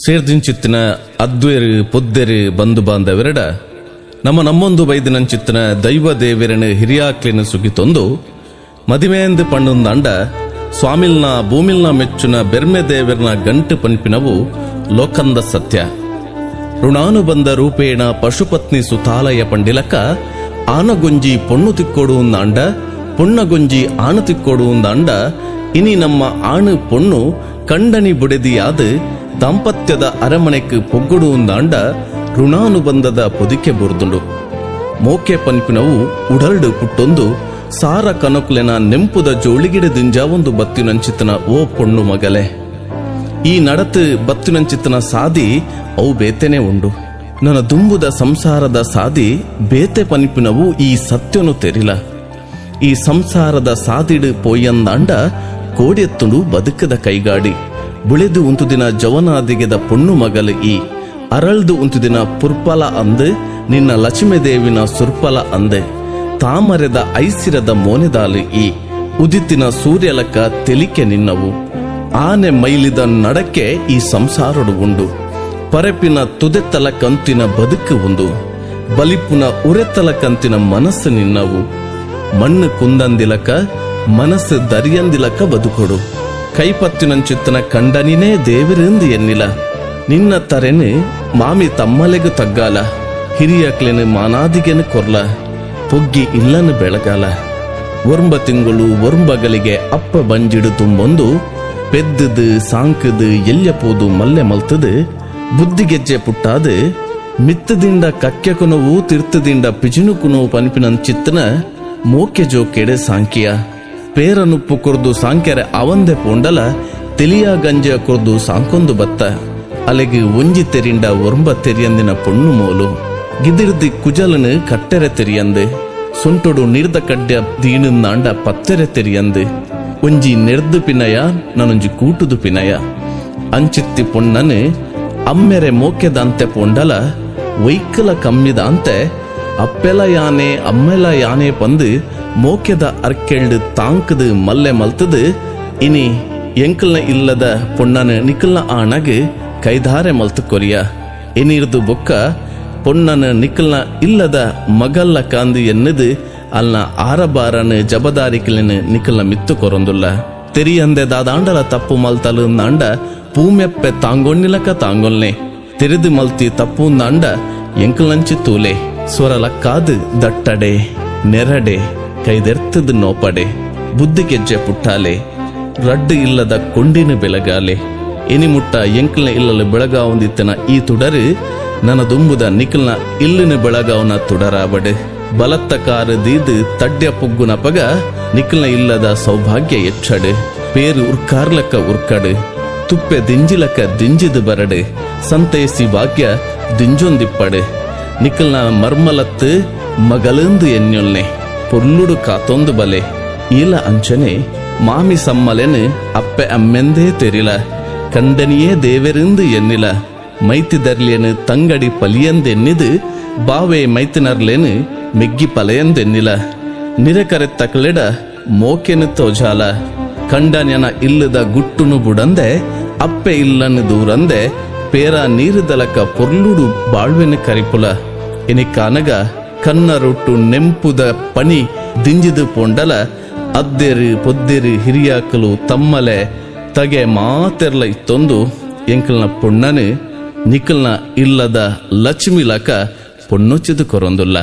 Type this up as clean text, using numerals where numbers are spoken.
ಸೇರ್ದಿಂಚಿತ್ತಿನ ಅದ್ವೇರು ಪೊದ್ದೆರು ಬಂಧು ಬಾಂಧವೆರಡ ನಮ್ಮೊಂದು ಬೈದಿನಂಚಿತ್ತಿನ ದೈವ ದೇವೆರನು ಹಿರಿಯಾಕ್ಲಿನ ಸುಗಿತೊಂದು ಮದಿಮೆಂದು ಪಣ್ಣುಂದಾಂಡ ಸ್ವಾಮಿಲ್ನ ಭೂಮಿಲ್ನ ಮೆಚ್ಚುನ ಬೆರ್ಮೆ ದೇವೆರ್ನ ಗಂಟು ಪನ್ಪಿನವು ಲೋಕಂದ ಸತ್ಯ ಋಣಾನುಬಂಧ ರೂಪೇಣ ಪಶುಪತ್ನಿ ಸುತಾಲಯ ಪಂಡಿಲಕ ಆನಗೊಂಜಿ ಪೊಣ್ಣು ತಿಕ್ಕೊಡುವುದಾಂಡ ಪೊಣ್ಣಗೊಂಜಿ ಆಣು ತಿಕ್ಕೊಡುವುದಾಂಡ ಇನಿ ನಮ್ಮ ಆಣು ಪೊಣ್ಣು ಕಂಡನಿ ಬುಡೆದಿಯಾದ ದಾಂಪತ್ಯದ ಅರಮನೆக்கு ಪೊಗ್ಗೊಡುವುದಾಂಡ ಋಣಾನುಬಂಧದ ಪೊದಿಕೆ ಬುರ್ದುಂಡು ಮೋಕೆ ಪನ್ಪಿನವು ಉಡರ್ಡು ಪುಟ್ಟೊಂದು ಸಾರ ಕನಕುಲೆನ ನೆಂಪುದ ಜೋಳಿಗಿಡದಿಂಜ ಒಂದು ಬತ್ತಿನಂಚಿತನ ಓ ಪೊಣ್ಣು ಮಗಲೆ ಈ ನಡತು ಬತ್ತಿನಂಚಿತನ ಸಾದಿ ಅವು ಬೇತೆನೆ ಉಂಡು ನನ್ನ ದುಂಬುದ ಸಂಸಾರದ ಸಾದಿ ಬೇತೆ ಪನ್ಪಿನವು ಈ ಸತ್ಯನು ತೆರಿಲ ಈ ಸಂಸಾರದ ಸಾದಿಡು ಪೋಯಂದಾಂಡ ಕೋಡೆತ್ತುಂಡು ಬದುಕದ ಕೈಗಾಡಿ ಬುಳೆದು ಉಂತುದಿನ ಜವನಾದಿಗೆದ ಪೊಣ್ಣು ಮಗಲು ಈ ಅರಳ್ದು ಉಂತುದಿನ ಪುರ್ಪಲ ಅಂದು ನಿನ್ನ ಲಕ್ಷ್ಮೀದೇವಿನ ಸುರ್ಪಲ ಅಂದೆ ತಾಮರೆದ ಐಸಿರದ ಮೋನೆದಾಲು ಈ ಉದಿತಿನ ಸೂರ್ಯಲಕ ತೆಲಿಕೆ ನಿನ್ನವು ಆನೆ ಮೈಲಿದ ನಡಕ್ಕೆ ಈ ಸಂಸಾರಡು ಉಂಡು ಪರಪಿನ ತುದೆತ್ತಲ ಕಂತಿನ ಬದುಕು ಉಂದು ಬಲಿಪುನ ಉರೆತಲ ಕಂತಿನ ಮನಸ್ಸು ನಿನ್ನವು ಮಣ್ಣು ಕುಂದಂದಿಲಕ ಮನಸ್ಸು ದರಿಯಂದಿಲಕ ಬದುಕೊಡು ಕೈಪತ್ತಿನಂಚಿತ್ತನ ಕಂಡನಿನೇ ದೇವರಿಂದು ಎನ್ನಿಲ ನಿನ್ನ ತರೆನು ಮಾಮಿ ತಮ್ಮಲೆಗು ತಗ್ಗಾಲ ಹಿರಿಯಕ್ಲೆನು ಮಾನಾದಿಗೆನು ಕೊರ್ಲ ಪೊಗ್ಗಿ ಇಲ್ಲನು ಬೆಳಗಾಲ ಒರ್ಂಬ ತಿಂಗಳು ಒರ್ಂಬಗಳಿಗೆ ಅಪ್ಪ ಬಂಜಿಡು ತುಂಬೊಂದು ಪೆದ್ದದು ಸಾಂಕದು ಎಲ್ಯಪೋದು ಮಲ್ಲೆ ಮಲ್ತದು ಬುದ್ಧಿಗೆಜ್ಜೆ ಪುಟ್ಟಾದು ಮಿತ್ತದಿಂದ ಕಕ್ಕೆಕುನವು ತೀರ್ಥದಿಂದ ಪಿಜಿನುಕುನವು ಪನಿಪಿನಂಚಿತ್ತನ ಮೋಕೆ ಜೋಕೆಡೆ ಸಾಂಕಿಯ ಪೇರನುಪ್ಪು ಕೊರ್ದು ಸಾಂಕ್ಯರೆ ಅವಂದೆ ಪೋಂಡಲ ತಿಳಿಯ ಗಂಜ ಕೊರ್ದು ಸಾಂಕೊಂದು ಬತ್ತ ಅಲೆಗೆ ಒಂಜಿ ತೆರಿಂಡ ಒರ್ಂಬ ತೆರಿಯಂದಿನ ಪೊಣ್ಣು ಮೋಲು ಗಿದಿರ್ದಿ ಕುಜಲನು ಕಟ್ಟೆರೆ ತೆರಿಯಂದು ಸೊಂಟೊಡು ನೀರ್ದ ಕಡ್ಡ ದೀಣಂದಾಂಡ ಪತ್ತೆರೆ ತೆರಿಯಂದು ಒಂಜಿ ನೆರ್ದು ಪಿನಯ ನನ್ನೊಂಜಿ ಕೂಟುದು ಪಿನಯ ಅಂಚಿತ್ತಿ ಪೊಣ್ಣನು ಅಮ್ಮೆರೆ ಮೋಕೆದಂತೆ ಪೊಂಡಲ ವೈಕಲ ಕಮ್ಮಿದಂತೆ ಅಪ್ಪೆಲ ಯಾನೆ ಅಮ್ಮೆಲ ಯಾನೆ ಪಂದು ಮೋಕೆದ ಅರ್ಕೆಳ್ದು ತಾಂಕದು ಮಲ್ಲೆ ಮಲ್ತದು ಇನಿ ಎಂಕಲ್ನ ಇಲ್ಲದ ಪೊಣ್ಣನ ನಿಕಲ್ನ ಆಣಗ್ ಕೈಧಾರೆ ಮಲ್ತು ಕೊರಿಯ ಎನಿರ್ದು ಬೊಕ್ಕ ಪೊಣ್ಣನ ನಿಕಲ್ನ ಇಲ್ಲದ ಮಗಲ್ಲ ಕಾಂದು ಎನ್ನದು ಅಲ್ನ ಆರಬಾರನು ಜಬದಾರಿಕಲಿನ ನಿಕಲ್ನ ಮಿತ್ತು ಕೊರೊಂದುಲ್ಲ ತೆರಿಯಂದೆ ದಾದಾಂಡಲ ತಪ್ಪು ಮಲ್ತಲು ನಾಂಡ ಪೂಮೆಪ್ಪೆ ತಾಂಗೊಣ್ಣಿಲಕ ತಾಂಗೊಲ್ನೆ ತೆರೆದು ಮಲ್ತಿ ತಪ್ಪು ನಾಂಡ ಎಂಕಲ್ನಂಚಿ ತೂಲೆ ಸ್ವರಲಕ್ಕಾದು ದಟ್ಟಡೆ ನೆರಡೆ ಕೈದೆರ್ತದು ನೋಪಡೆ ಬುದ್ಧಿಗೆಜ್ಜೆ ಪುಟ್ಟಾಲೆ ರಡ್ಡು ಇಲ್ಲದ ಕೊಂಡಿನ ಬೆಳಗಾಲೆ ಎನಿಮುಟ್ಟ ಎಂಕಲ್ನ ಇಲ್ಲಲು ಬೆಳಗಾವಂದಿತ್ತನ ಈ ತುಡರು ನನ್ನ ದುಂಬುದ ನಿಕಲ್ನ ಇಲ್ಲಿನ ಬೆಳಗಾವನ ತುಡರಾಬಡೆ ಬಲತ್ತ ಕಾರು ದೀದು ತಡ್ಯ ಪುಗ್ಗುನ ಪಗ ನಿಕಲ್ನ ಇಲ್ಲದ ಸೌಭಾಗ್ಯ ಎಚ್ಚಡು ಪೇರು ಉರ್ಕಾರ್ಲಕ್ಕ ಉರ್ಕಡು ತುಪ್ಪೆ ದಿಂಜಿಲಕ ದಿಂಜಿದು ಬರಡು ಸಂತೈಸಿ ಭಾಗ್ಯ ದಿಂಜೊಂದಿಪ್ಪಡು ನಿಕಲ್ನ ಮರ್ಮಲತ್ತು ಮಗಲಂದು ಎನ್ಯೊಲ್ನೆ ಪೊರ್ಲುಡು ಕಾತೊಂದು ಬಲೆ ಈಲ ಅಂಚನೆ ಮಾಮಿ ಸಮ್ಮಲೆನು ಅಪ್ಪೆ ಅಮ್ಮೆಂದೇ ತೆರಿಲ ಕಂಡನಿಯೇ ದೇವೆರಿಂದು ಎನ್ನಿಲ ಮೈತಿದರ್ಲೇನು ತಂಗಡಿ ಪಲಿಯಂದೆನ್ನಿದು ಬಾವೆ ಮೈತಿನರ್ಲೇನು ಮೆಗ್ಗಿ ಪಲೆಯಂದೆನ್ನಿಲ ನಿರಕರೆ ತಕಲೆಡ ಮೋಕೆನು ತೋಜಾಲ ಕಂಡನ್ಯನ ಇಲ್ಲದ ಗುಟ್ಟುನು ಬುಡಂದೆ ಅಪ್ಪೆ ಇಲ್ಲನ್ನು ದೂರಂದೆ ಪೇರ ನೀರುದಲಕ ಪೊರ್ಲುಡು ಬಾಳ್ವೆನು ಕರಿಪುಲ ಎನಿಕಾನಗ ಕನ್ನ ರೊಟ್ಟು ನೆಂಪುದ ಪಣಿ ದಿಂಜಿದು ಪೊಂಡಲ ಅದ್ದೆರು ಪೊದ್ದೆರು ಹಿರಿಯಾಕಲು ತಮ್ಮಲೆ ತಗೆ ಮಾತೆರ್ಲ ಇತ್ತೊಂದು ಎಂಕಲ್ನ ಪೊಣ್ಣನು ನಿಕಲ್ನ ಇಲ್ಲದ ಲಕ್ಷ್ಮಿಲಕ ಪೊಣ್ಣೊಚ್ಚಿದು ಕೊರೊಂದುಲ್ಲ.